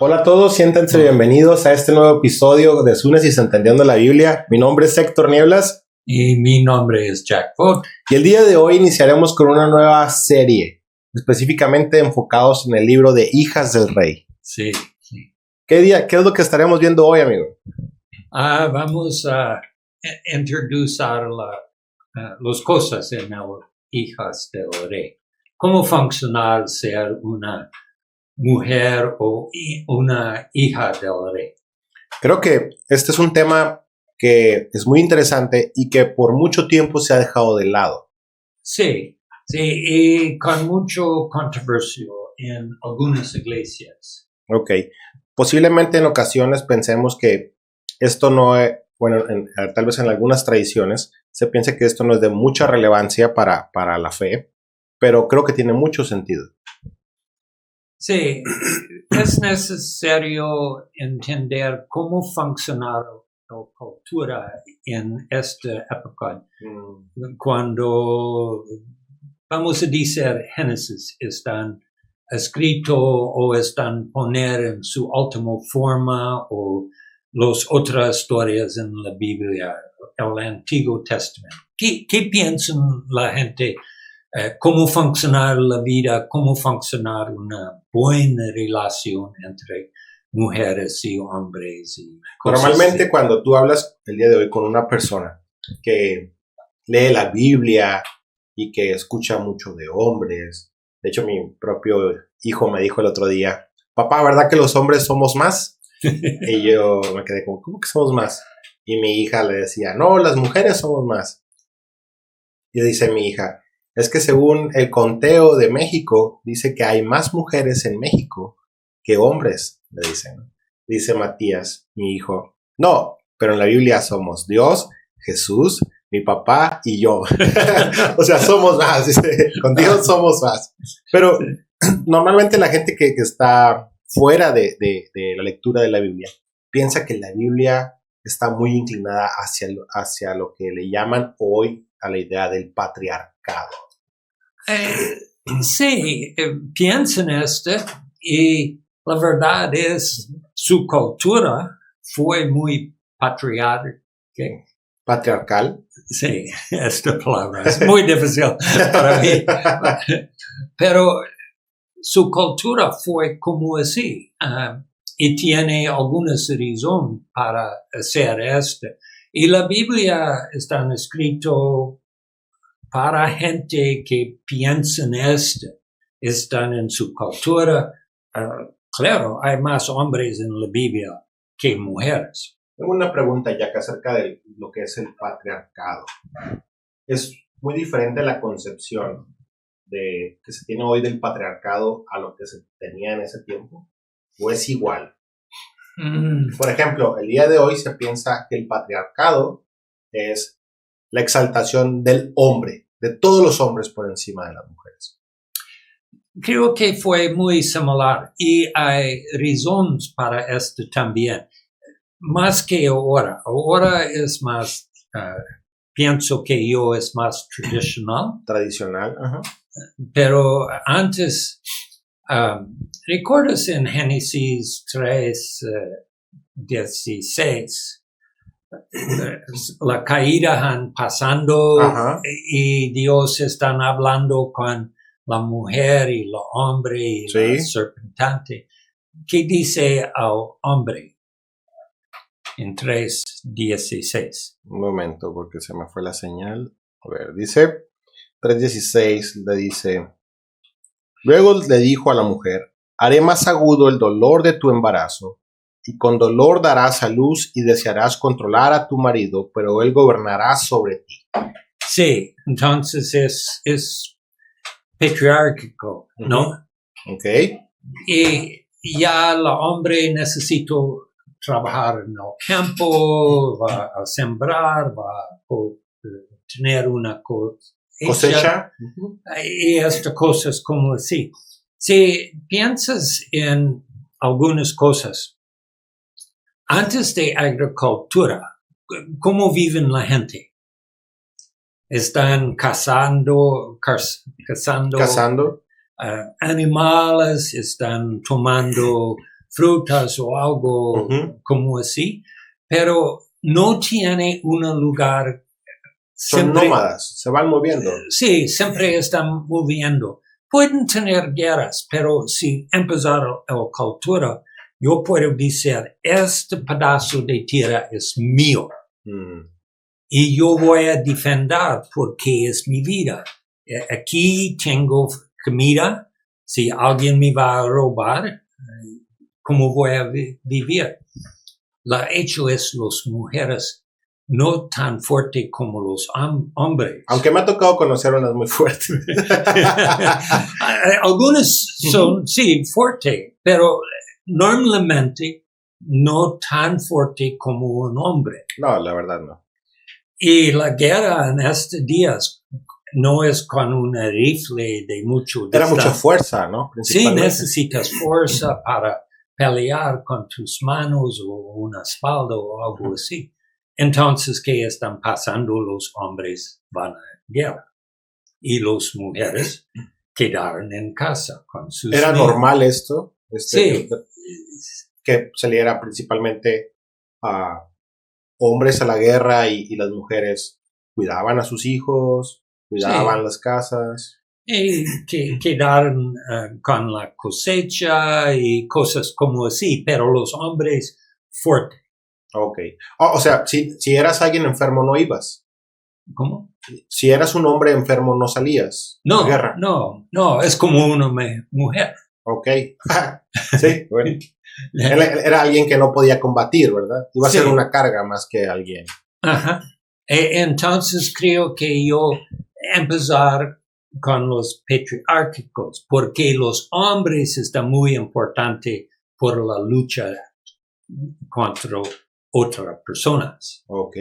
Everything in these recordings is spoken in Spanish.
Hola a todos, siéntanse bienvenidos a este nuevo episodio de Sunes y Entendiendo la Biblia. Mi nombre es Héctor Nieblas. Y mi nombre es Jack Vogt. Y el día de hoy iniciaremos con una nueva serie, específicamente enfocados en el libro de Hijas del Rey. Sí. ¿Qué es lo que estaremos viendo hoy, amigo? Vamos a introducir las cosas en el Hijas del Rey. Cómo funcionar ser una mujer o una hija del rey. Creo que este es un tema que es muy interesante y que por mucho tiempo se ha dejado de lado. Sí, y con mucho controversia en algunas iglesias. Ok, posiblemente en ocasiones pensemos que esto no es, tal vez en algunas tradiciones se piensa que esto no es de mucha relevancia para la fe, pero creo que tiene mucho sentido. Sí, es necesario entender cómo funciona la cultura en esta época. Cuando, vamos a decir, Génesis están escrito o están poner en su última forma o las otras historias en la Biblia, el Antiguo Testamento. ¿Qué piensan la gente? Cómo funcionar la vida, cómo funcionar una buena relación entre mujeres y hombres. Y normalmente así. Cuando tú hablas el día de hoy con una persona que lee la Biblia y que escucha mucho de hombres, de hecho mi propio hijo me dijo el otro día, papá, ¿verdad que los hombres somos más? Y yo me quedé como, ¿cómo que somos más? Y mi hija le decía, no, las mujeres somos más. Y dice mi hija, es que según el conteo de México, dice que hay más mujeres en México que hombres, le dicen. Dice Matías, mi hijo, no, pero en la Biblia somos Dios, Jesús, mi papá y yo. O sea, somos más, dice, con Dios somos más. Pero normalmente la gente que está fuera de la lectura de la Biblia piensa que la Biblia está muy inclinada hacia lo que le llaman hoy a la idea del patriarcado. Sí, piensan esto y la verdad es su cultura fue muy patriarcal. ¿Patriarcal? Sí, esta palabra es muy difícil para mí. Pero su cultura fue como así. Y tiene algunas razones para hacer esto. Y la Biblia está escrito para gente que piensa en esto, están en su cultura. Claro, hay más hombres en la Biblia que mujeres. Tengo una pregunta, Jack, acerca de lo que es el patriarcado. ¿Es muy diferente la concepción que se tiene hoy del patriarcado a lo que se tenía en ese tiempo? ¿O es igual? Por ejemplo, el día de hoy se piensa que el patriarcado es la exaltación del hombre, de todos los hombres por encima de las mujeres. Creo que fue muy similar y hay razones para esto también. Más que ahora. Ahora es más, pienso que yo es más tradicional. Tradicional, ajá. Pero antes, ¿recuerdas en Génesis 3, 16? La caída han pasando. Ajá. Y Dios están hablando con la mujer y el hombre y sí. La serpentante. ¿Qué dice al hombre? En 3:16. Un momento, porque se me fue la señal. A ver, dice 3:16, le dice, luego le dijo a la mujer, haré más agudo el dolor de tu embarazo, y con dolor darás a luz y desearás controlar a tu marido, pero él gobernará sobre ti. Sí, entonces es patriárquico, ¿no? Ok. Y ya el hombre necesita trabajar en el campo, va a sembrar, va a tener una cosecha. Y estas cosas como así. Si piensas en algunas cosas, antes de agricultura, ¿cómo viven la gente? Están cazando animales, están tomando frutas o algo como así, pero no tiene un lugar. Son nómadas, se van moviendo. Sí, siempre están moviendo. Pueden tener guerras, pero si empezar la cultura, yo puedo decir, este pedazo de tierra es mío. Y yo voy a defender porque es mi vida. Aquí tengo comida. Si alguien me va a robar, ¿cómo voy a vivir? Lo hecho es las mujeres no tan fuerte como los hombres. Aunque me ha tocado conocer unas muy fuertes. Algunas son, sí, fuertes, pero normalmente no tan fuerte como un hombre. No, la verdad no. Y la guerra en estos días no es con una rifle de mucho distancia. Era mucha fuerza, ¿no? Sí, necesitas fuerza para pelear con tus manos o una espalda o algo así. Entonces, ¿qué están pasando? Los hombres van a guerra y las mujeres quedaron en casa con sus ¿Era niños. normal esto? Sí. Que saliera principalmente a hombres a la guerra y las mujeres cuidaban a sus hijos, cuidaban las casas. Y que quedaron con la cosecha y cosas como así, pero los hombres fuertes. Ok. O sea, si eras alguien enfermo no ibas. ¿Cómo? Si eras un hombre enfermo no salías a la guerra. No, es como una mujer. Ok. Sí, bueno. Él era alguien que no podía combatir, ¿verdad? Iba a ser una carga más que alguien. Ajá. Entonces creo que yo empezar con los patriárquicos, porque los hombres están muy importantes por la lucha contra otras personas. Ok.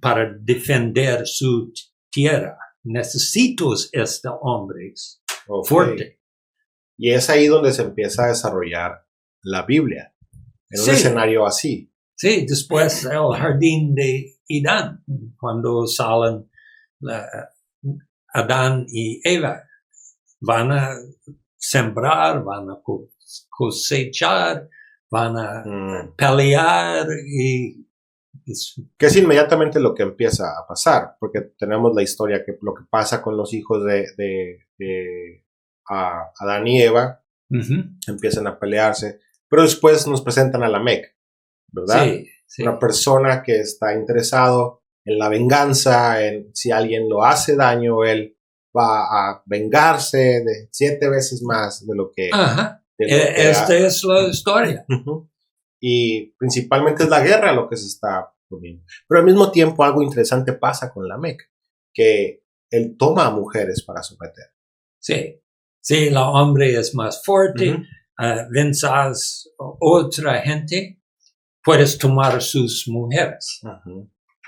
Para defender su tierra. Necesito estos hombres fuertes. Y es ahí donde se empieza a desarrollar la Biblia, en un escenario así. Sí, después el jardín de Edén, cuando salen Adán y Eva, van a sembrar, van a cosechar, van a pelear y que es inmediatamente lo que empieza a pasar, porque tenemos la historia que lo que pasa con los hijos de Adán y Eva, empiezan a pelearse, pero después nos presentan a Lamec, ¿verdad? Sí. Una persona que está interesado en la venganza, en si alguien lo hace daño, él va a vengarse de 7 veces más de lo que... Esta es la historia. Y principalmente es la guerra lo que se está poniendo. Pero al mismo tiempo algo interesante pasa con Lamec, que él toma a mujeres para someter. Sí, el hombre es más fuerte, venzas otra gente, puedes tomar sus mujeres,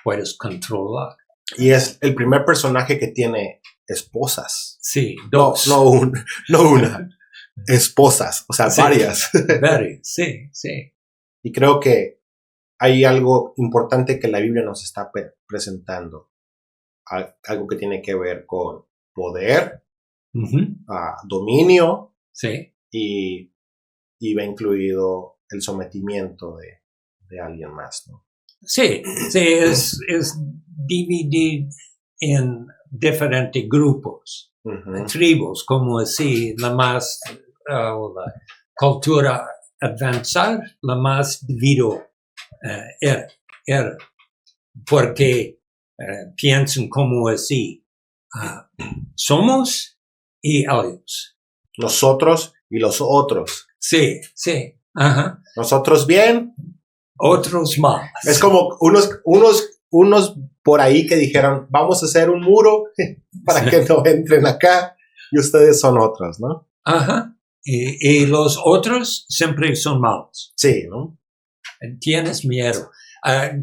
puedes controlar. Y es el primer personaje que tiene esposas. Sí, dos. No una. Esposas, o sea, varias. Varias, sí. Y creo que hay algo importante que la Biblia nos está presentando. Algo que tiene que ver con poder, dominio, y va incluido el sometimiento de alguien más, ¿no? Sí, es dividido en diferentes grupos, tribus, como así, la más, la cultura avanzar, la más dividido era, porque piensan como así, somos y ellos. Nosotros y los otros. Sí. Nosotros bien. Otros más. Es como unos por ahí que dijeron, vamos a hacer un muro para que no entren acá, y ustedes son otros, ¿no? Y los otros siempre son malos. Sí, ¿no? Tienes miedo.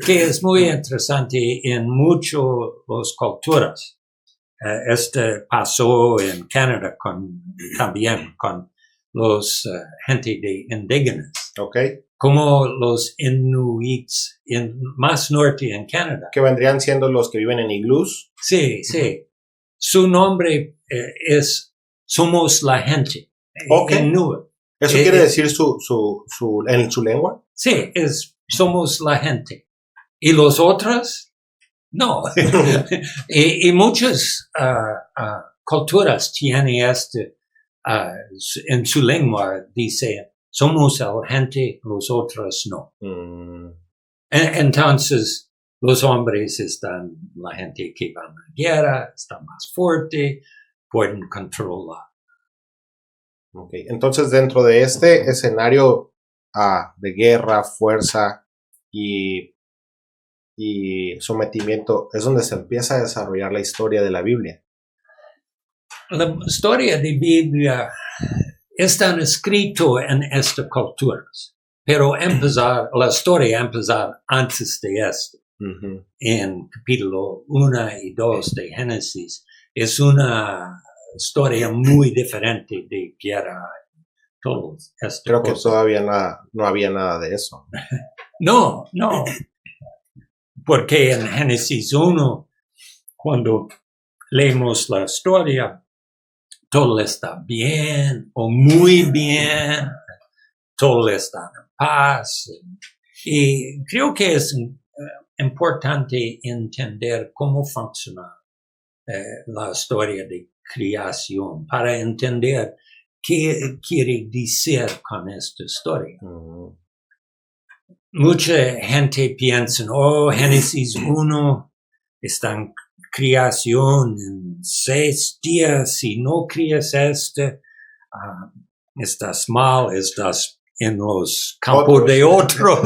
Que es muy interesante en muchas culturas. Pasó en Canadá también con los gente de indígenas. Okay. Como los Inuits en más norte en Canadá. Que vendrían siendo los que viven en iglús. Sí. Su nombre es Somos la gente. Okay. Inuit. ¿Eso quiere decir en su lengua? Sí, somos la gente. ¿Y los otros? No. y muchas culturas tienen en su lengua, dice, somos la gente, los otros no. Entonces, los hombres están, la gente que va a la guerra, están más fuerte, pueden controlar. Okay. Entonces, dentro de este escenario de guerra, fuerza y sometimiento, es donde se empieza a desarrollar la historia de la Biblia. La historia de Biblia está escrito en estas culturas, pero la historia empezar antes de esto. Uh-huh. En capítulo 1 y 2 de Génesis es una historia muy diferente de guerra. Creo que todavía no había nada de eso. No. Porque en Génesis 1, cuando leemos la historia, todo está bien o muy bien, todo está en paz. Y creo que es importante entender cómo funciona la historia de creación para entender qué quiere decir con esta historia. Uh-huh. Mucha gente piensa, Génesis 1 está en creación en 6 días. Si no creas estás mal, estás en los campos de otros.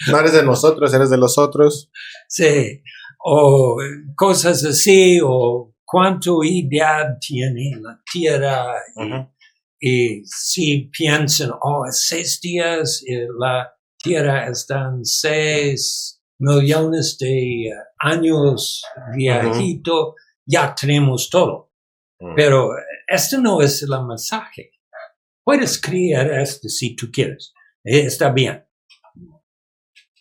No eres de nosotros, eres de los otros. Sí, o cosas así, o cuánto edad tiene la tierra. Uh-huh. Y si piensan, 6 días, la tierra está en 6 millones de años viejito, uh-huh. Ya tenemos todo. Uh-huh. Pero esto no es el mensaje. Puedes creer esto si tú quieres. Está bien.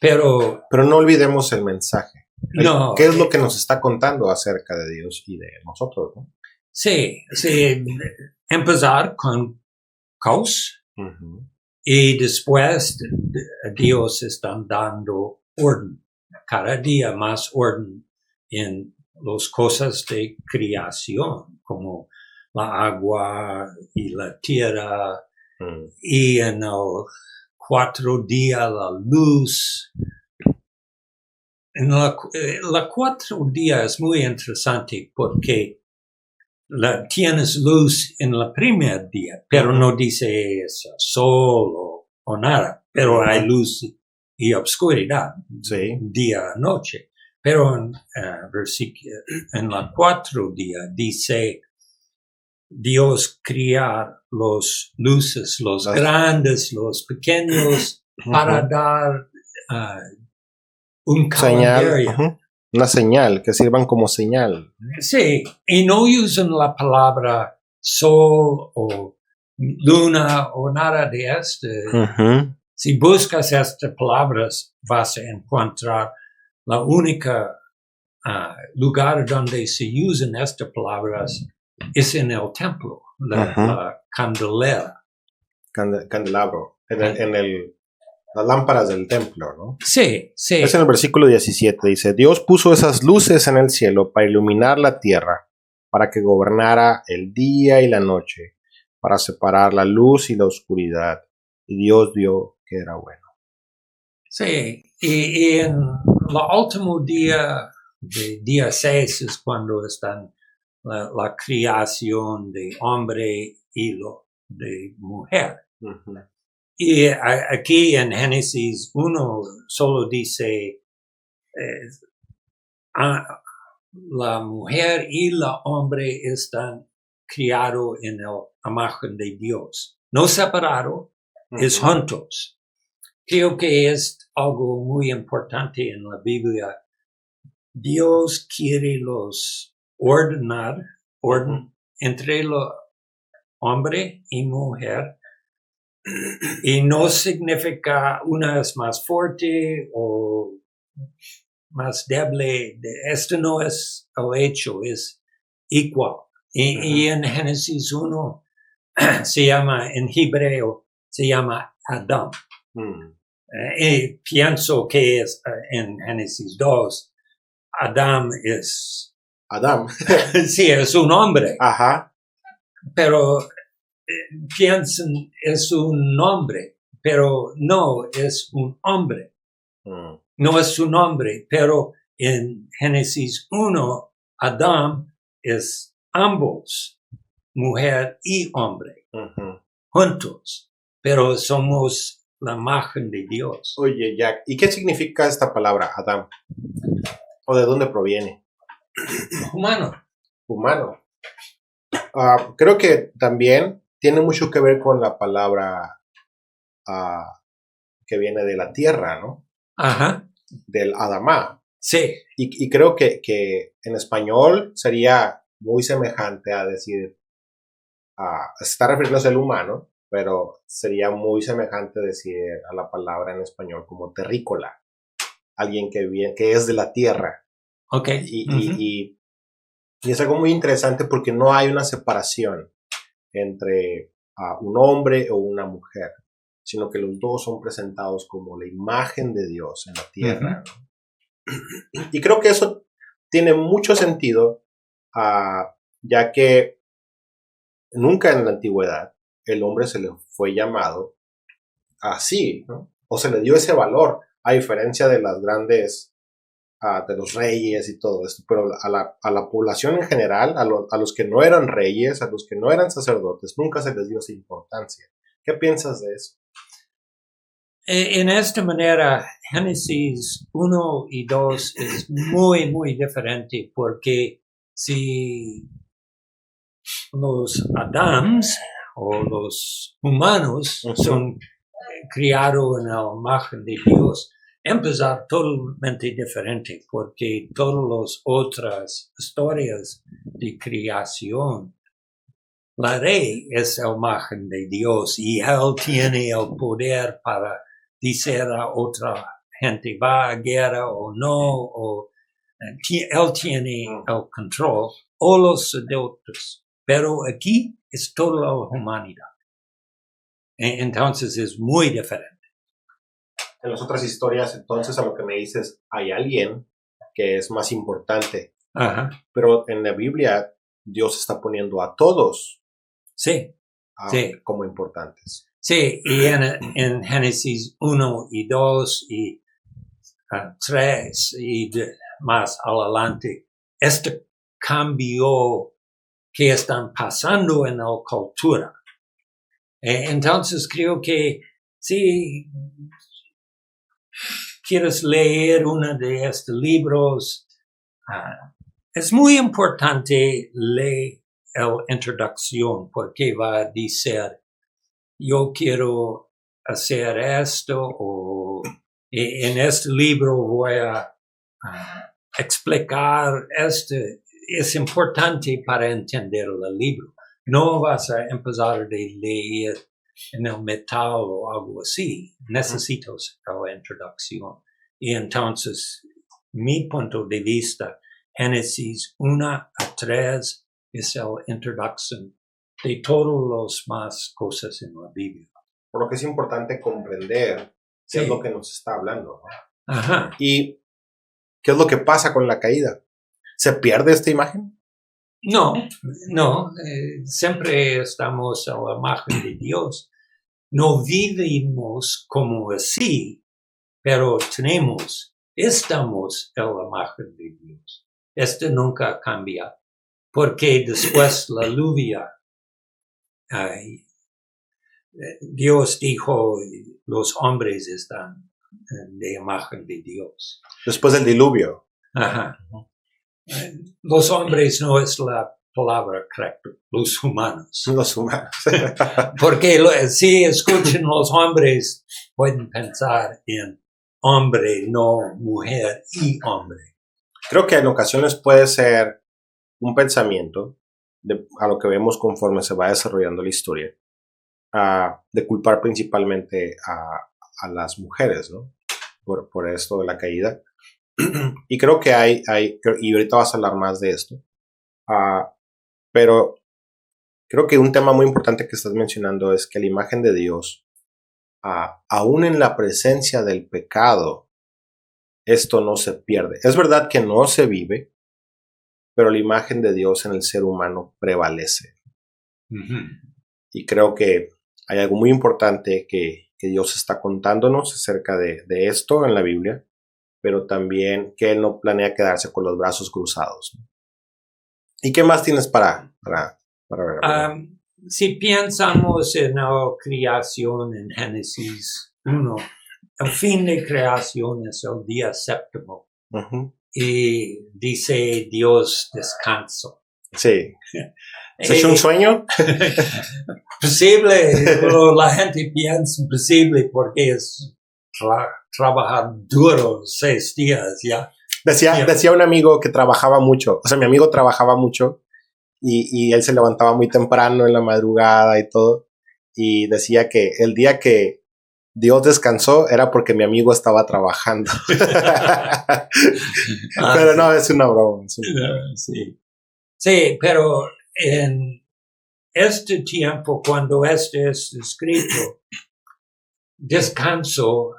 Pero no olvidemos el mensaje. No. ¿Qué es lo que nos está contando acerca de Dios y de nosotros, ¿no? Sí. Empezar con caos. Uh-huh. Y después Dios está dando orden. Cada día más orden en las cosas de creación, como la agua y la tierra, y en el 4 días la luz. En la 4 días es muy interesante porque tienes luz en el primer día, pero no dice es sol o nada, pero hay luz y obscuridad, sí. Día y noche. Pero en la 4 días dice Dios crear los luces, los grandes, los pequeños, para dar un calendario. Señal, una señal, que sirvan como señal. Sí, y no usan la palabra sol o luna o nada de esto. Uh-huh. Si buscas estas palabras, vas a encontrar la única lugar donde se usan estas palabras es en el templo, la candelera. Candelabro, las lámparas del templo, ¿no? Sí. Es en el versículo 17, dice, Dios puso esas luces en el cielo para iluminar la tierra, para que gobernara el día y la noche, para separar la luz y la oscuridad. Y Dios vio que era bueno. Sí, y en el último día, día 6, es cuando están la creación de hombre y de mujer. Uh-huh. Y aquí en Génesis 1 solo dice la mujer y el hombre están criados en la imagen de Dios. No separado, es juntos. Creo que es algo muy importante en la Biblia. Dios quiere orden entre el hombre y mujer. Y no significa una es más fuerte o más débil. Esto no es el hecho, es igual. Y en Génesis 1 se llama en hebreo se llama Adam. Mm. Y pienso que es en Génesis 2, Adam es, Adam. sí, es un hombre, Ajá. pero piensan es un nombre, pero no es un hombre. Mm. No es su nombre, pero en Génesis 1, Adam es ambos, mujer y hombre, Ujú. juntos, pero somos la imagen de Dios. Oye, Jack, ¿y qué significa esta palabra, Adam? ¿O de dónde proviene? Humano. Humano. Creo que también tiene mucho que ver con la palabra que viene de la tierra, ¿no? Ajá, Del Adamá. sí, Y creo que en español sería muy semejante a decir, se está refiriéndose al humano, pero sería muy semejante decir a la palabra en español como terrícola, alguien que es de la tierra. ok. Y es algo muy interesante porque no hay una separación entre un hombre o una mujer, sino que los dos son presentados como la imagen de Dios en la tierra, ¿no? Y creo que eso tiene mucho sentido, ya que nunca en la antigüedad el hombre se le fue llamado así, ¿no? O se le dio ese valor, a diferencia de las grandes, de los reyes y todo esto, pero a la población en general, a los que no eran reyes, a los que no eran sacerdotes, nunca se les dio esa importancia. ¿Qué piensas de eso? En esta manera, Génesis 1 y 2 es muy, muy diferente porque si los Adams o los humanos son criados en la imagen de Dios, empezar totalmente diferente porque todas las otras historias de creación, la ley es la imagen de Dios y Él tiene el poder para decir a otra gente va a guerra o no, o Él tiene el control, o los adultos. Pero aquí es toda la humanidad. Entonces es muy diferente. En las otras historias, entonces, a lo que me dices, hay alguien que es más importante. Ajá. Pero en la Biblia, Dios está poniendo a todos Sí, sí. como importantes. Sí, y en Génesis 1 y 2 y 3 y más adelante, este cambio que están pasando en la cultura. Entonces creo que si quieres leer uno de estos libros, es muy importante leer la introducción porque va a decir, yo quiero hacer esto o en este libro voy a explicar esto. Es importante para entender el libro. No vas a empezar de leer en el metal o algo así. Necesitas la introducción. Y entonces, mi punto de vista, Génesis 1 a 3 es la introducción de todas las más cosas en la Biblia. Por lo que es importante comprender qué es lo que nos está hablando, ¿no? Ajá. Y qué es lo que pasa con la caída. ¿Se pierde esta imagen? No, siempre estamos a la imagen de Dios. No vivimos como así, pero estamos a la imagen de Dios. Esto nunca cambia, porque después la lluvia, Dios dijo, los hombres están de imagen de Dios. Después del diluvio. Ajá. Los hombres no es la palabra correcta, los humanos. Los humanos. Porque si escuchan los hombres, pueden pensar en hombre, no mujer y hombre. Creo que en ocasiones puede ser un pensamiento, a lo que vemos conforme se va desarrollando la historia, de culpar principalmente a las mujeres, ¿no? Por esto de la caída. Y creo que y ahorita vas a hablar más de esto, pero creo que un tema muy importante que estás mencionando es que la imagen de Dios aún en la presencia del pecado, esto no se pierde. Es verdad que no se vive, pero la imagen de Dios en el ser humano prevalece. Y creo que hay algo muy importante que Dios está contándonos acerca de esto en la Biblia, pero también que Él no planea quedarse con los brazos cruzados. ¿Y qué más tienes para ver? Si pensamos en la creación en Génesis 1, el fin de creación es el día séptimo. Y dice Dios descanso. Sí. ¿Es un sueño? Posible, pero la gente piensa posible porque es trabajar duro 6 días, ¿ya? Decía un amigo que trabajaba mucho, o sea, mi amigo trabajaba mucho y él se levantaba muy temprano en la madrugada y todo, y decía que el día que Dios descansó era porque mi amigo estaba trabajando. Pero no, es una broma. Sí, pero en este tiempo, cuando este es escrito, descanso,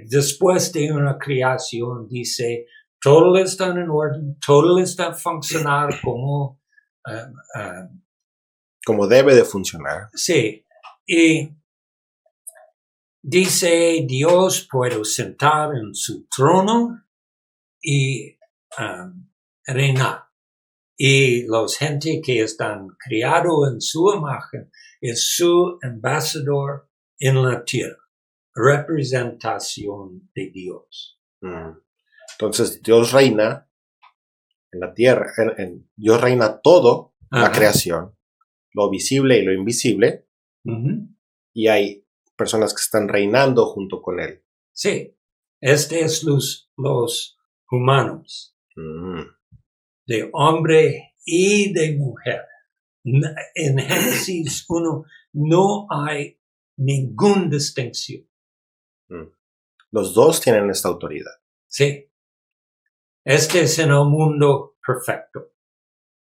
después de una creación, dice, todo está en orden, todo está funcionando como debe de funcionar. Sí, y dice Dios puede sentar en su trono y reinar. Y los gente que están criados en su imagen es su embajador en la tierra, representación de Dios. Entonces Dios reina en la tierra, Dios reina todo la creación, lo visible y lo invisible, y hay personas que están reinando junto con Él. Sí, este es los humanos, de hombre y de mujer. En Génesis 1 no hay ninguna distinción. Los dos tienen esta autoridad. Sí. Este es en el mundo perfecto.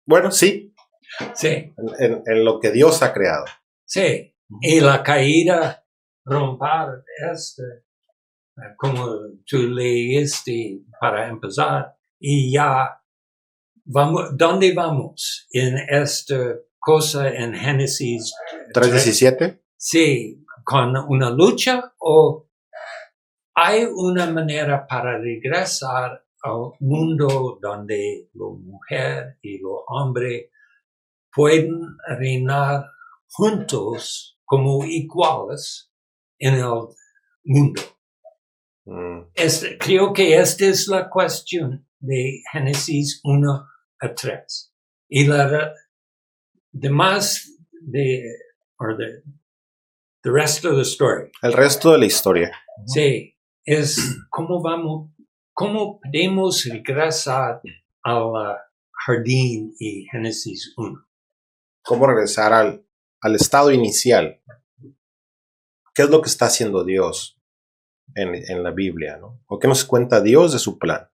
Bueno, sí. Sí. En lo que Dios ha creado. Sí. Y la caída romper como tú leíste para empezar, y ya vamos, ¿dónde vamos en esta cosa en Génesis 3:17? Sí, con una lucha o hay una manera para regresar al mundo donde la mujer y el hombre pueden reinar juntos como iguales en el mundo. Creo que esta es la cuestión de Génesis 1 a 3. Y la demás the rest of the story. El resto de la historia. Sí, es cómo podemos regresar al jardín y Génesis 1. Cómo regresar al estado inicial. ¿Qué es lo que está haciendo Dios en la Biblia, ¿no? ¿O qué nos cuenta Dios de su plan?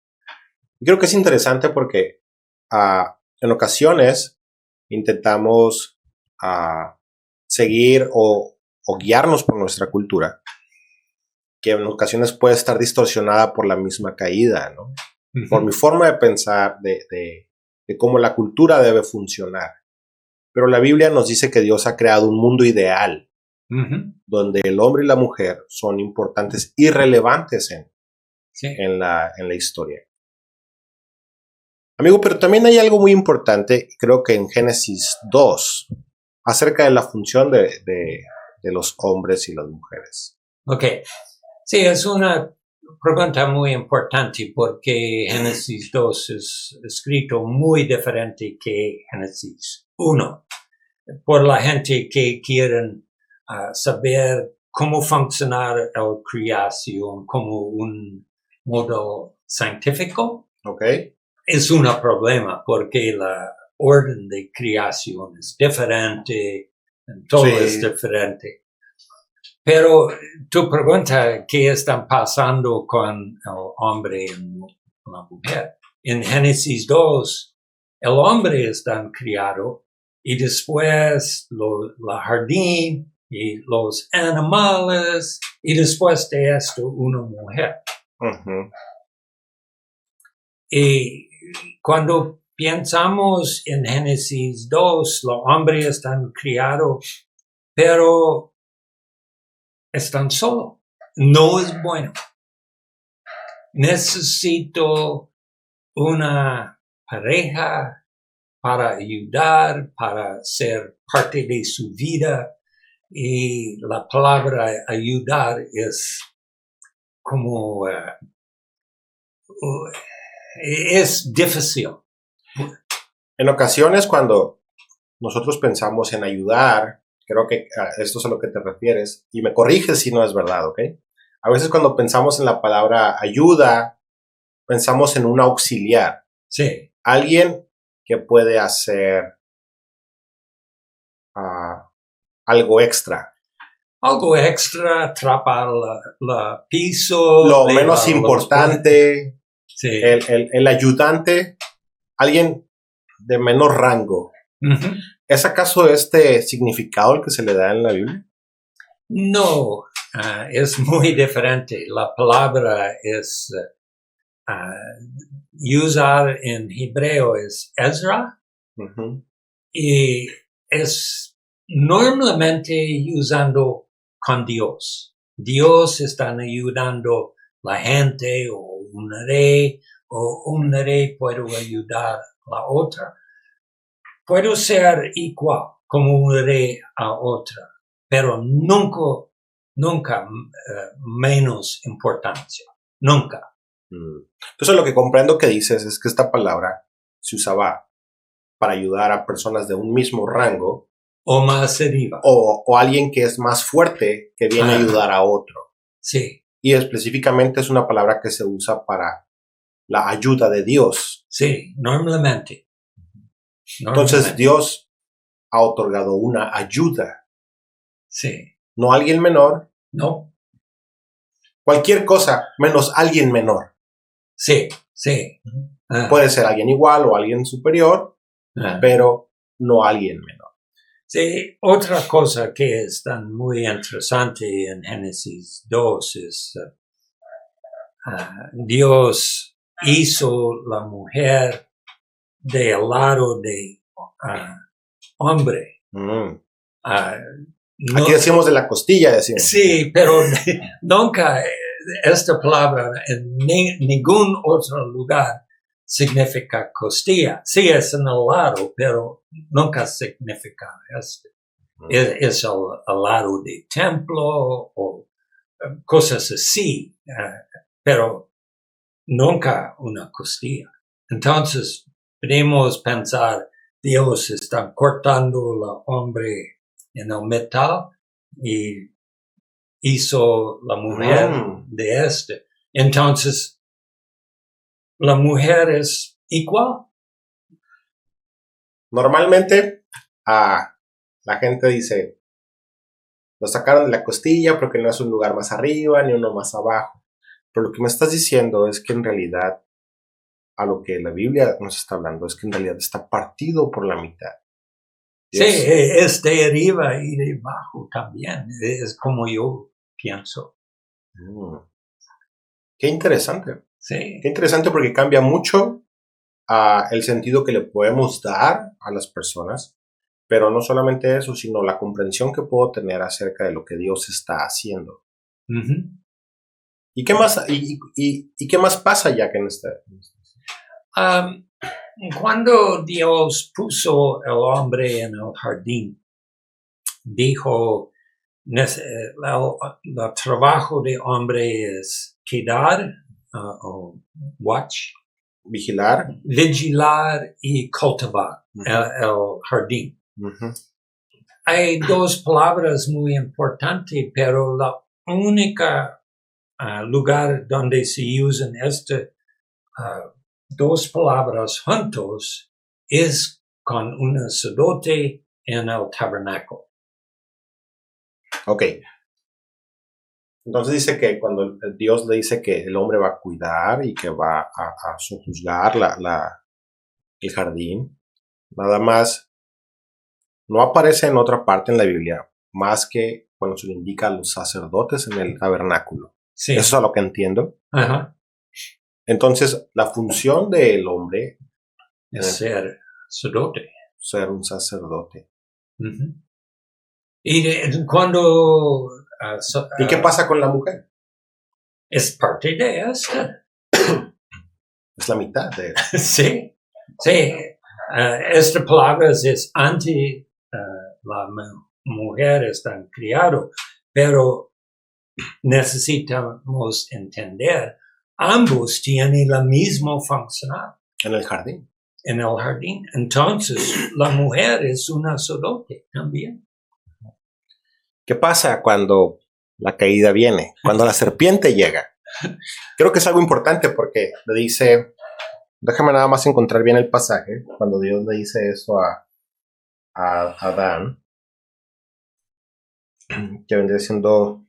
Y creo que es interesante porque en ocasiones intentamos seguir o guiarnos por nuestra cultura, que en ocasiones puede estar distorsionada por la misma caída, ¿no? Por mi forma de pensar de cómo la cultura debe funcionar. Pero la Biblia nos dice que Dios ha creado un mundo ideal, donde el hombre y la mujer son importantes y relevantes en la historia. Amigo, pero también hay algo muy importante, creo que en Génesis 2, acerca de la función de los hombres y las mujeres. Ok. Sí, es una pregunta muy importante porque Génesis 2 es escrito muy diferente que Génesis 1. Por la gente que quieren saber cómo funcionar la creación como un modo científico. Okay. Es un problema porque la orden de creación es diferente, todo es diferente. Pero tu pregunta, ¿qué están pasando con el hombre y la mujer? En Génesis 2, el hombre está criado y después la jardín y los animales, y después de esto una mujer. Ujú. Y cuando pensamos en Génesis 2, los hombres están criados, pero están solos. No es bueno. Necesito una pareja para ayudar, para ser parte de su vida. Y la palabra ayudar es como, es difícil. En ocasiones cuando nosotros pensamos en ayudar, creo que esto es a lo que te refieres, y me corriges si no es verdad, ¿ok? A veces cuando pensamos en la palabra ayuda, pensamos en un auxiliar, Sí, alguien que puede hacer algo extra. algo extra, atrapar la piso. Lo levar menos los- importante, Sí. el ayudante, alguien de menor rango. Ujú. ¿Es acaso este significado el que se le da en la Biblia? No, es muy diferente. La palabra es usar en hebreo es Ezra Ujú. y es normalmente usando con Dios. Dios está ayudando la gente o un rey puede ayudar a la otra. Puede ser igual como un rey a otra, pero nunca menos importancia. Nunca. Entonces lo que comprendo que dices es que esta palabra se usaba para ayudar a personas de un mismo rango O más arriba. o alguien que es más fuerte que viene a ayudar a otro. Sí, Y específicamente es una palabra que se usa para la ayuda de Dios. sí, normalmente. Entonces Dios ha otorgado una ayuda, Sí, no alguien menor, no, cualquier cosa menos alguien menor. sí, sí. Puede ser alguien igual o alguien superior, pero no alguien menor. Sí, otra cosa que es tan muy interesante en Génesis 2 es Dios hizo la mujer del lado de hombre. Mm. No, Aquí decimos de la costilla, decimos. sí, pero nunca esta palabra en ningún otro lugar significa costilla. Sí, es en el lado, pero nunca significa esto. Es al lado del templo o cosas así, pero nunca una costilla. Entonces, podemos pensar, Dios está cortando al hombre en el metal y hizo la mujer de este. Entonces, la mujer es igual. Normalmente, la gente dice, lo sacaron de la costilla porque no es un lugar más arriba ni uno más abajo. Pero lo que me estás diciendo es que en realidad, a lo que la Biblia nos está hablando, es que en realidad está partido por la mitad. Dios. Sí, es de arriba y de abajo también. Es como yo pienso. Qué interesante. Sí. Qué interesante porque cambia mucho el sentido que le podemos dar a las personas, pero no solamente eso, sino la comprensión que puedo tener acerca de lo que Dios está haciendo. ¿Y qué más, y qué más pasa ya que en este? Cuando Dios puso al hombre en el jardín, dijo, el trabajo de hombre es quedar o watch, vigilar y cultivar el jardín. Hay dos palabras muy importantes, pero la única lugar donde se usan estas dos palabras juntos es con un sacerdote en el tabernáculo. Ok. Entonces dice que cuando Dios le dice que el hombre va a cuidar y que va a sojuzgar el jardín, nada más no aparece en otra parte en la Biblia más que cuando se le indica a los sacerdotes en el tabernáculo. Sí. Eso es a lo que entiendo. Ajá. Entonces, la función del hombre Es ser sacerdote. es ser un sacerdote. Ujú. Cuando ¿Y qué pasa con la mujer? es parte de esto. Es la mitad de él. Sí, sí. Esta palabra es anti la mujer está criado, pero necesitamos entender, ambos tienen la misma función En el jardín. en el jardín. Entonces, la mujer es una sacerdote también. ¿Qué pasa cuando la caída viene? Cuando la serpiente llega. Creo que es algo importante porque le dice, déjame nada más encontrar bien el pasaje, cuando Dios le dice eso a Adán, que vendría siendo...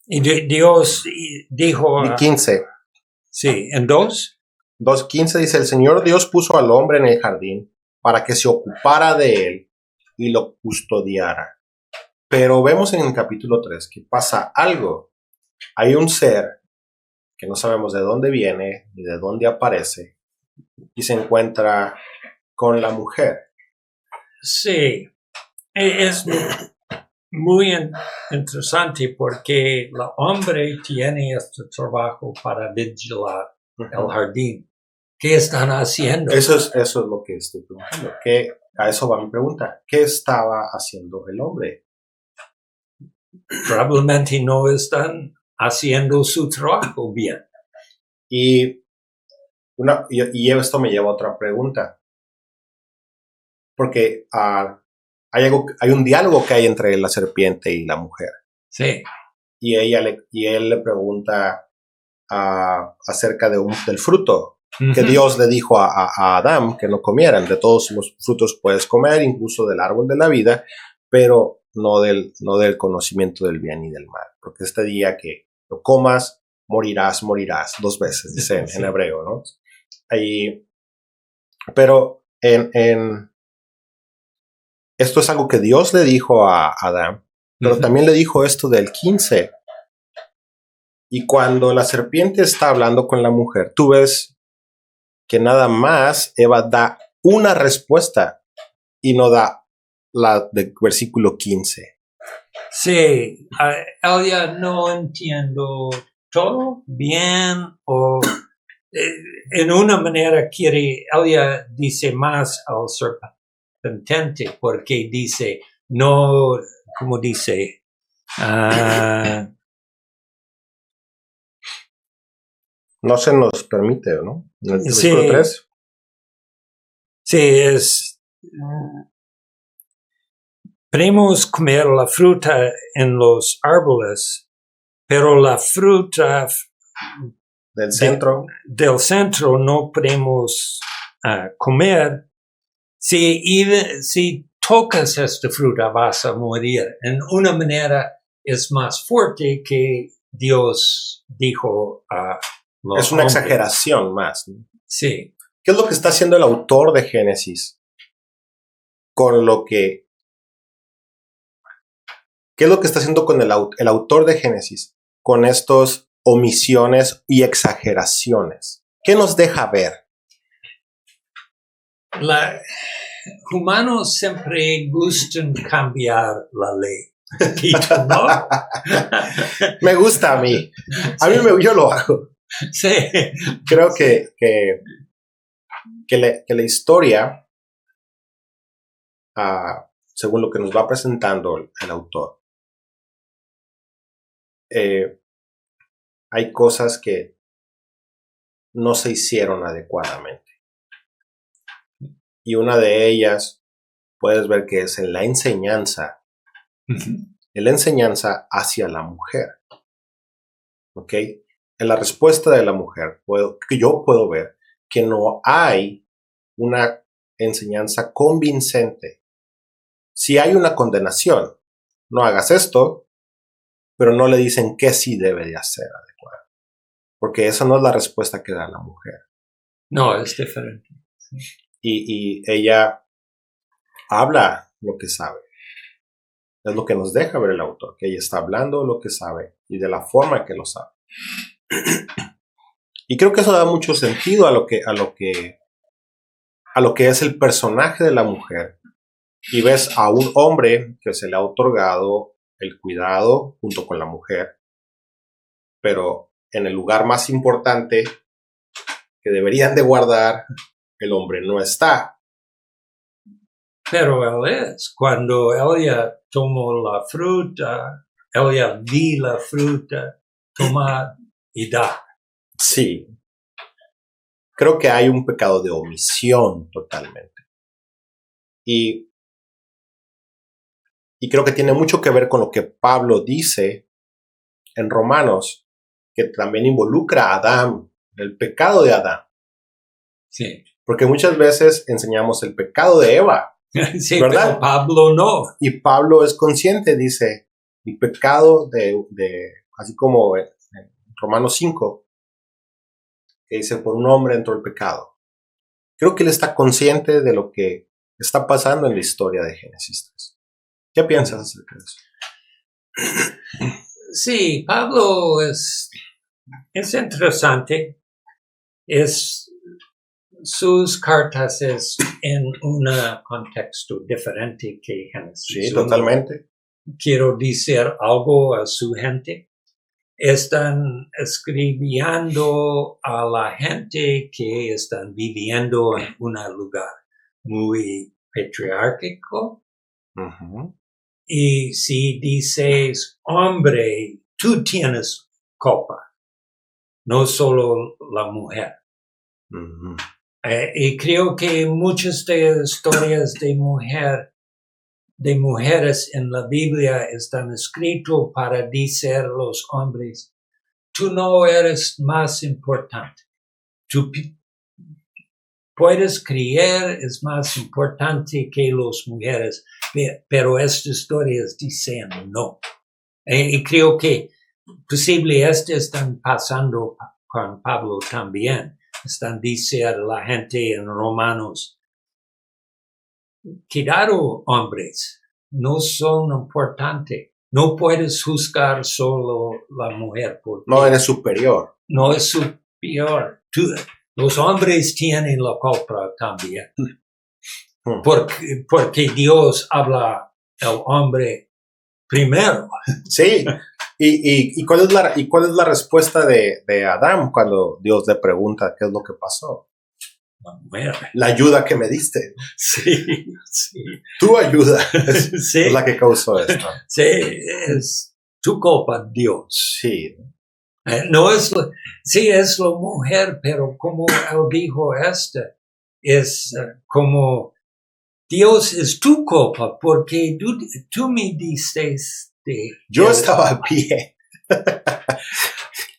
Y Dios dijo, 15. sí, en 2:15 dice, el Señor Dios puso al hombre en el jardín para que se ocupara de él y lo custodiara. Pero vemos en el capítulo 3 que pasa algo. Hay un ser que no sabemos de dónde viene ni de dónde aparece y se encuentra con la mujer. sí, es muy interesante porque el hombre tiene este trabajo para vigilar el jardín. ¿Qué están haciendo? Eso es lo que estoy preguntando. A eso va mi pregunta. ¿Qué estaba haciendo el hombre? Probablemente no están haciendo su trabajo bien. Y esto me lleva a otra pregunta. Porque hay un diálogo que hay entre la serpiente y la mujer. Sí. Y él le pregunta acerca del fruto que Dios le dijo a Adán que no comieran. De todos los frutos puedes comer, incluso del árbol de la vida, pero no del conocimiento del bien y del mal. Porque este día que lo comas, morirás 2 veces, dice en hebreo, ¿no? Pero esto es algo que Dios le dijo a Adán, pero también le dijo esto del 15. Y cuando la serpiente está hablando con la mujer, tú ves que nada más Eva da una respuesta y no da la del versículo 15. Sí, ella no entiendo todo bien o en una manera ella dice más al serpiente porque dice, no, como dice, no se nos permite, ¿no? En el sí, versículo 3. Sí, podemos comer la fruta en los árboles, pero la fruta del centro no podemos comer. Si tocas esta fruta vas a morir. En una manera es más fuerte que Dios dijo a los Es una hombres. exageración más, ¿no? Sí. ¿Qué es lo que está haciendo el autor de Génesis con lo que... ¿Qué es lo que está haciendo con el autor de Génesis con estas omisiones y exageraciones? ¿Qué nos deja ver? Humanos siempre gustan cambiar la ley. ¿No? Me gusta a mí. Yo lo hago. Sí. Creo que la historia, según lo que nos va presentando el autor, hay cosas que no se hicieron adecuadamente. Y una de ellas, puedes ver que es en la enseñanza. En la enseñanza hacia la mujer. ¿Ok? En la respuesta de la mujer, yo puedo ver que no hay una enseñanza convincente. Si hay una condenación, no hagas esto, pero no le dicen qué sí debe de hacer adecuado. Porque esa no es la respuesta que da la mujer. No, es diferente. Sí. y ella habla lo que sabe. Es lo que nos deja ver el autor, que ella está hablando lo que sabe y de la forma que lo sabe. Y creo que eso da mucho sentido a lo que es el personaje de la mujer. Y ves a un hombre que se le ha otorgado el cuidado junto con la mujer, pero en el lugar más importante que deberían de guardar, el hombre no está. Pero él es. Cuando ella tomó la fruta, ella vi la fruta, tomar y dar. Sí. Creo que hay un pecado de omisión totalmente. Y creo que tiene mucho que ver con lo que Pablo dice en Romanos, que también involucra a Adán, el pecado de Adán. Sí. Porque muchas veces enseñamos el pecado de Eva. Sí, ¿verdad? pero Pablo no. Y Pablo es consciente, dice, el pecado así como en Romanos 5, que dice, por un hombre entró el pecado. Creo que él está consciente de lo que está pasando en la historia de Génesis 3. ¿Qué piensas acerca de eso? Sí, Pablo es interesante. Sus cartas es en un contexto diferente que Génesis. Sí, totalmente. Quiero decir algo a su gente. Están escribiendo a la gente que están viviendo en un lugar muy patriárquico. Uh-huh. Y si dices, hombre, tú tienes culpa, no solo la mujer. Uh-huh. Y creo que muchas de historias de mujeres en la Biblia están escritas para decir a los hombres, tú no eres más importante. Tú puedes creer es más importante que las mujeres, pero estas historias dicen no. Y creo que posible están pasando con Pablo también. Están diciendo la gente en Romanos, cuidado, hombres, no son importantes. No puedes juzgar solo la mujer. No eres superior. No es superior. Los hombres tienen la culpa también. Porque Dios habla al hombre primero. Sí. ¿Y cuál es la respuesta de Adán cuando Dios le pregunta qué es lo que pasó? La ayuda que me diste. Sí, sí. Tu ayuda sí. es la que causó esto. Sí, es tu culpa, Dios. Sí. No es, sí es la mujer, pero como él dijo es como Dios es tu culpa porque tú me diste yo estaba bien.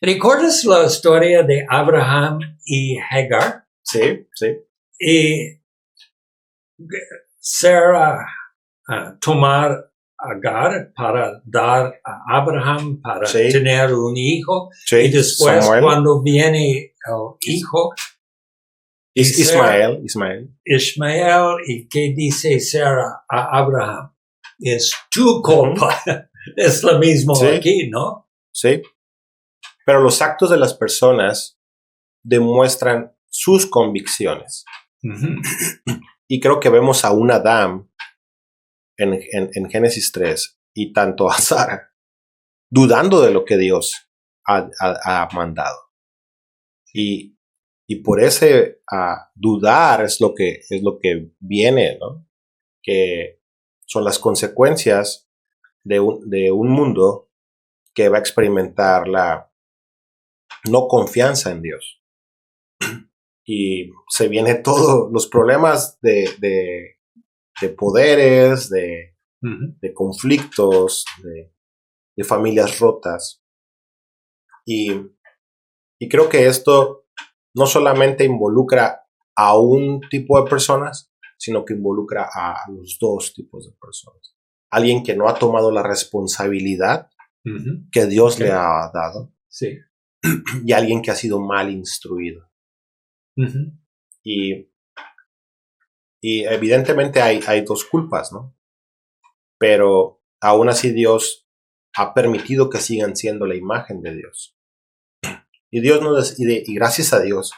¿Recuerdas la historia de Abraham y Hagar? Sí, sí. Y Sarah tomar Agar para dar a Abraham para tener un hijo. Sí, y después Samuel. Cuando viene el hijo Ismael. ¿Y qué dice Sarah a Abraham? Es tu culpa. Es lo mismo aquí, ¿no? Sí. Pero los actos de las personas demuestran sus convicciones. Uh-huh. Y creo que vemos a un Adán en Génesis 3 y tanto a Sara dudando de lo que Dios ha mandado. Y por ese dudar es lo que viene, ¿no? Que son las consecuencias de un mundo que va a experimentar la no confianza en Dios. Y se vienen todos los problemas de poderes, uh-huh. de conflictos, de familias rotas. Y creo que esto no solamente involucra a un tipo de personas, sino que involucra a los dos tipos de personas. Alguien que no ha tomado la responsabilidad uh-huh. que Dios le ha dado. Sí. Y alguien que ha sido mal instruido. Uh-huh. Y Y evidentemente hay dos culpas, ¿no? Pero aún así Dios ha permitido que sigan siendo la imagen de Dios. Y Dios no decide, y gracias a Dios,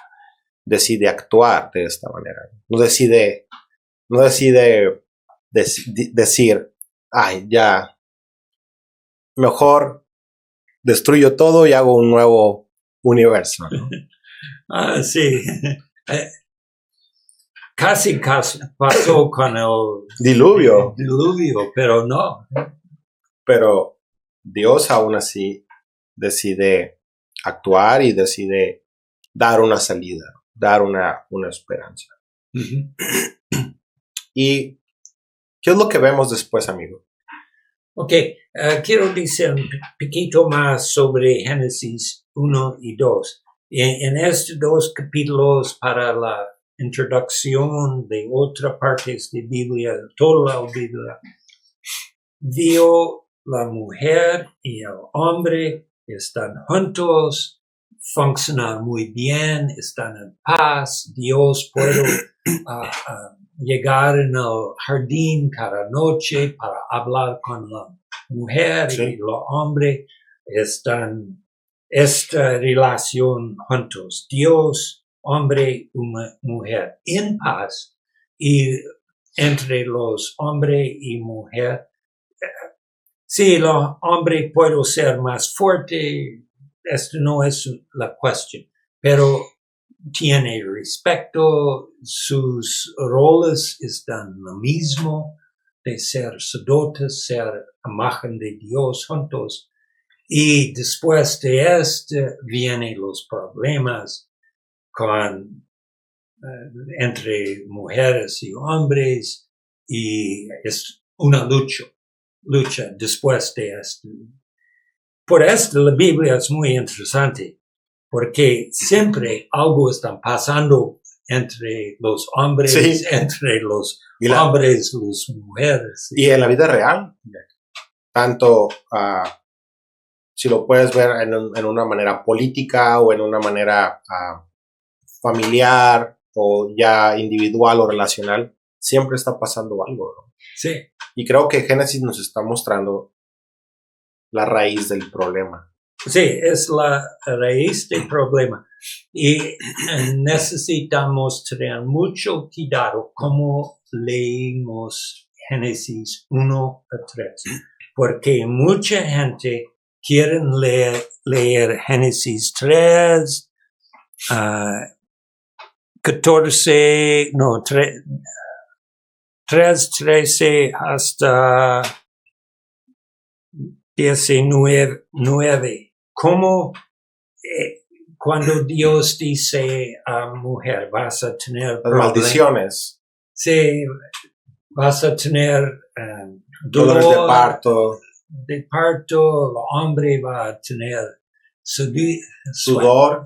decide actuar de esta manera. No decide decir, ay, ya, mejor destruyo todo y hago un nuevo universo, ¿no? Sí. Casi pasó con el Diluvio. Pero no. Pero Dios aún así decide actuar y decide dar una salida, dar una esperanza. Uh-huh. ¿Y qué es lo que vemos después, amigo? Ok, quiero decir un poquito más sobre Génesis 1 y 2. En estos dos capítulos, para la introducción de otras partes de Biblia, toda la Biblia, vio la mujer y el hombre están juntos, funcionan muy bien, están en paz. Dios puede llegar en el jardín cada noche para hablar con la mujer, sí, y el hombre. Están esta relación juntos. Dios, hombre y mujer en paz, y entre los hombre y mujer. Sí, el hombre puede ser más fuerte, esto no es la cuestión, pero tiene respeto, sus roles están lo mismo, de ser sacerdotes, ser imagen de Dios juntos. Y después de esto vienen los problemas entre mujeres y hombres, y es una lucha después de esto. Por esto la Biblia es muy interesante, porque siempre algo está pasando entre los hombres, sí, entre los hombres, las mujeres. Y en la vida real, tanto si lo puedes ver en una manera política o en una manera familiar o ya individual o relacional, siempre está pasando algo, ¿no? Sí. Y creo que Génesis nos está mostrando la raíz del problema. Sí, es la raíz del problema. Y necesitamos tener mucho cuidado como leemos Génesis 1 a 3. Porque mucha gente quiere leer Génesis 3, 13 hasta 19. Como cuando Dios dice a mujer, vas a tener las maldiciones. Sí, vas a tener dolores de parto. El hombre va a tener sudor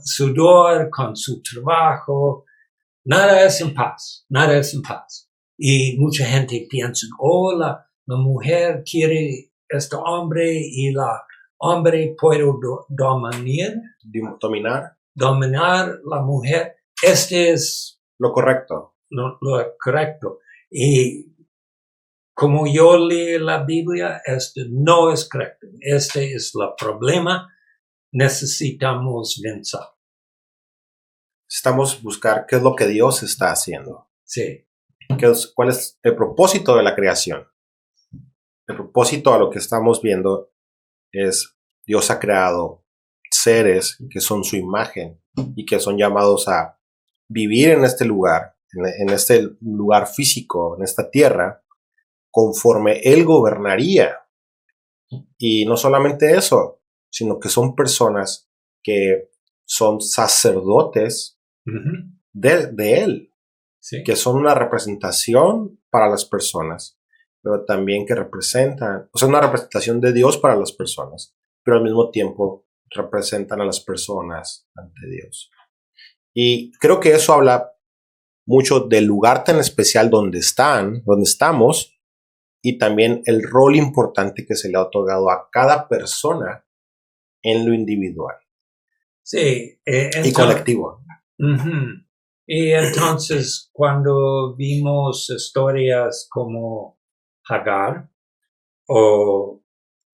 con su trabajo. Nada es en paz. Y mucha gente piensa, la mujer quiere este hombre y la hombre puede dominar la mujer. Este es lo correcto. Lo correcto. Y como yo leo la Biblia, este no es correcto. Este es el problema. Necesitamos vencer. Necesitamos buscar qué es lo que Dios está haciendo. Sí. ¿Cuál es el propósito de la creación? El propósito a lo que estamos viendo es Dios ha creado seres que son su imagen y que son llamados a vivir en este lugar, en este lugar físico, en esta tierra, conforme Él gobernaría. Y no solamente eso, sino que son personas que son sacerdotes de Él, sí, que son una representación para las personas, pero también que representan, o sea, una representación de Dios para las personas, pero al mismo tiempo representan a las personas ante Dios. Y creo que eso habla mucho del lugar tan especial donde estamos, y también el rol importante que se le ha otorgado a cada persona en lo individual. Sí, y colectivo. Y entonces, cuando vimos historias como Hagar o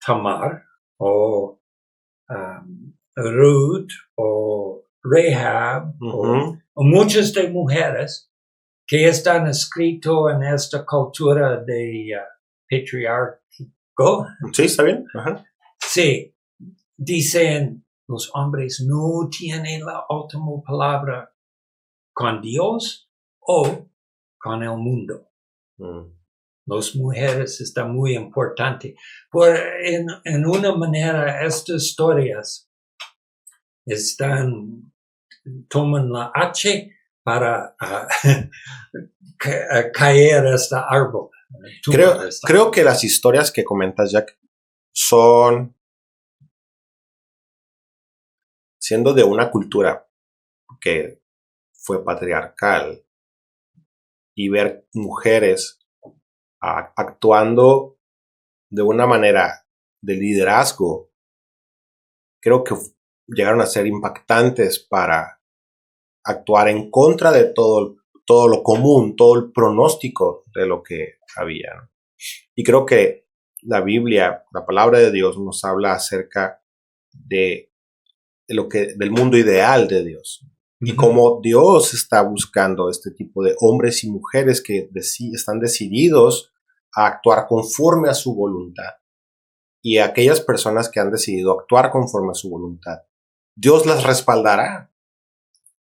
Tamar o Ruth o Rahab o muchas de mujeres que están escritos en esta cultura de patriarcado. Sí, está bien. Ajá. Sí, dicen los hombres no tienen la última palabra con Dios o con el mundo. Las mujeres están muy importantes. En una manera, estas historias toman la H para caer este árbol. Creo que las historias que comentas, Jack, son siendo de una cultura que fue patriarcal y ver mujeres actuando de una manera de liderazgo, creo que llegaron a ser impactantes para actuar en contra de todo lo común, todo el pronóstico de lo que había, ¿no? Y creo que la Biblia, la palabra de Dios, nos habla acerca del mundo ideal de Dios. Y cómo Dios está buscando este tipo de hombres y mujeres que están decididos a actuar conforme a su voluntad. Y aquellas personas que han decidido actuar conforme a su voluntad, Dios las respaldará.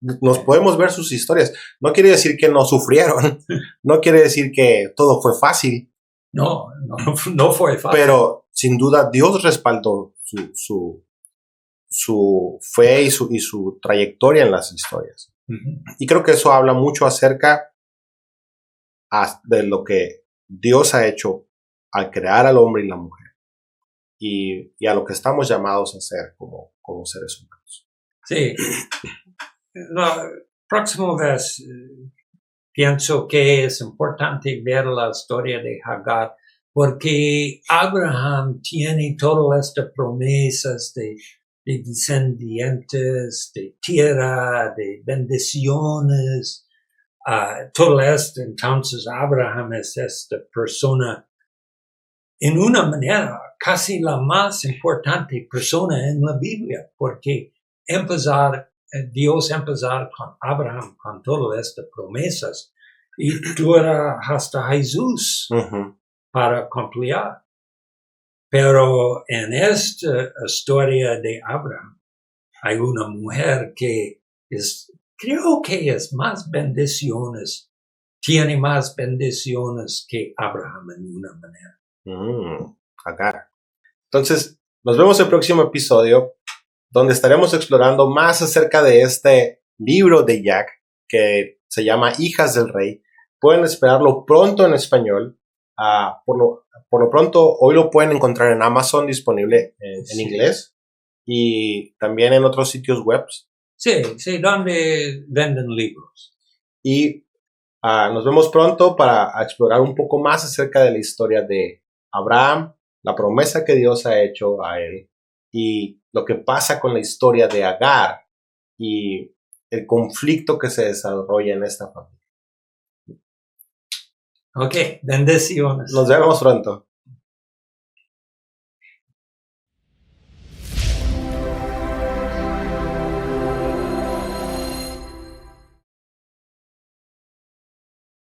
Nos podemos ver sus historias. No quiere decir que no sufrieron. No quiere decir que todo fue fácil. No fue fácil. Pero sin duda Dios respaldó su fe y su trayectoria en las historias. Y creo que eso habla mucho acerca de lo que Dios ha hecho al crear al hombre y la mujer. Y a lo que estamos llamados a hacer como seres humanos. Sí. La próxima vez pienso que es importante ver la historia de Hagar, porque Abraham tiene todas estas promesas de descendientes, de tierra, de bendiciones, todo esto. Entonces Abraham es esta persona, en una manera, casi la más importante persona en la Biblia, porque Dios empezó con Abraham con todas estas promesas y dura hasta Jesús para cumplir. Pero en esta historia de Abraham hay una mujer que creo que es más bendiciones, tiene más bendiciones que Abraham en una manera. Acá. Entonces, nos vemos en el próximo episodio, donde estaremos explorando más acerca de este libro de Jack, que se llama Hijas del Rey. Pueden esperarlo pronto en español. Por lo pronto, hoy lo pueden encontrar en Amazon, disponible en inglés, y también en otros sitios web. Sí, donde venden libros. Y nos vemos pronto para explorar un poco más acerca de la historia de Abraham, la promesa que Dios ha hecho a él, y lo que pasa con la historia de Agar y el conflicto que se desarrolla en esta familia. Ok, bendiciones. Nos vemos pronto.